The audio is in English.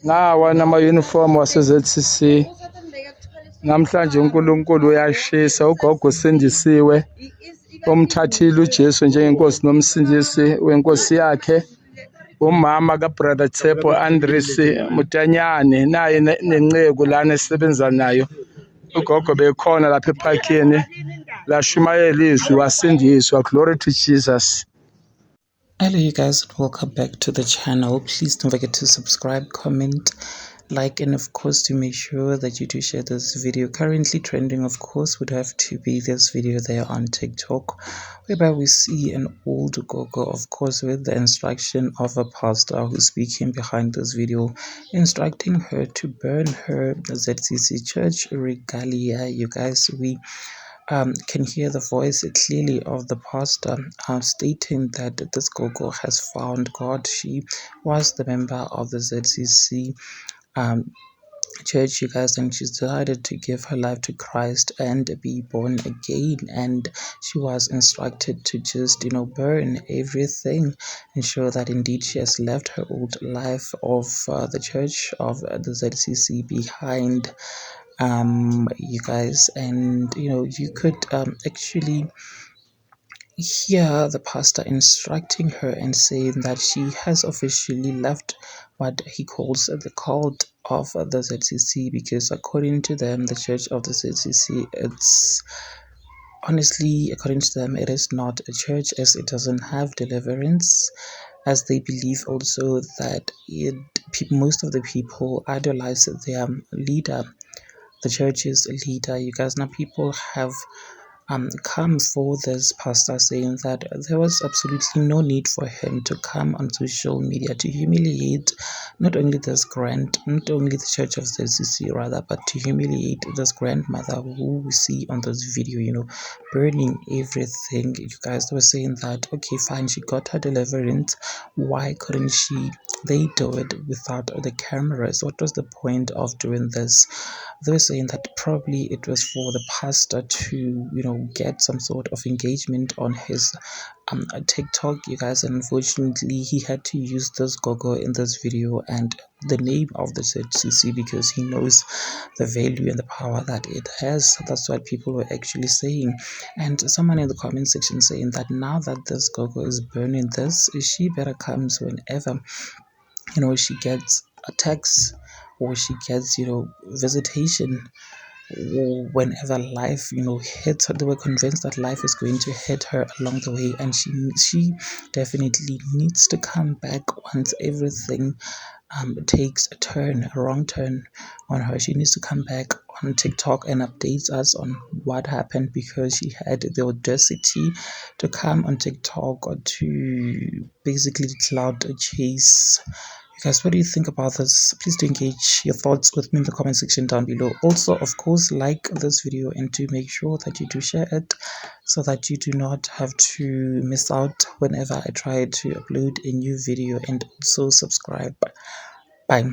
Nawa nama-uniform wase-ZCC. Namhlanje uNkulunkulu uyashisa, ugogo usindisiwe. Umthathile uJesu njengenkosi nomsindisi wenkosi yakhe. Umama kaBrother Tshepo Andries Mutanyane naye nenceku lana esebenza nayo. Ugogo bekhona lapha ephakeni lashumayela izwi wasindiswa. Glory to Jesus. Hello you guys, and welcome back to the channel. Please don't forget to subscribe, comment, like, and of course to make sure that you do share this video. Currently trending, of course, would have to be this video there on TikTok, whereby we see an old gogo, of course, with the instruction of a pastor who's speaking behind this video, instructing her to burn her ZCC church regalia. You guys, we can hear the voice clearly of the pastor stating that this gogo has found God. She was the member of the ZCC church, you guys, and she's decided to give her life to Christ and be born again. And she was instructed to just burn everything and show that indeed she has left her old life of the church of the ZCC behind, you guys. And you could actually hear the pastor instructing her and saying that she has officially left what he calls the cult of the ZCC, because according to them, the church of the ZCC, it's honestly, according to them, it is not a church, as it doesn't have deliverance, as they believe also that most of the people idolize their leader, the church's leader. You guys, now people have come for this pastor, saying that there was absolutely no need for him to come on social media to humiliate not only the church of the ZCC rather, but to humiliate this grandmother who we see on this video, burning everything. You guys, were saying that, okay, fine, she got her deliverance, why couldn't they do it without the cameras? What was the point of doing this? They were saying that probably it was for the pastor to get some sort of engagement on his TikTok, you guys. And unfortunately, he had to use this gogo in this video and the name of the ZCC because he knows the value and the power that it has. That's what people were actually saying. And someone in the comment section saying that now that this gogo is burning this, she better comes whenever she gets attacks or she gets visitation, or whenever life hits her. They were convinced that life is going to hit her along the way, and she definitely needs to come back once everything takes a wrong turn on her. She needs to come back on TikTok and update us on what happened, because she had the audacity to come on TikTok or to basically cloud chase. You guys, what do you think about this? Please do engage your thoughts with me in the comment section down below. Also, of course, like this video and do make sure that you do share it so that you do not have to miss out whenever I try to upload a new video, and also subscribe. Bye.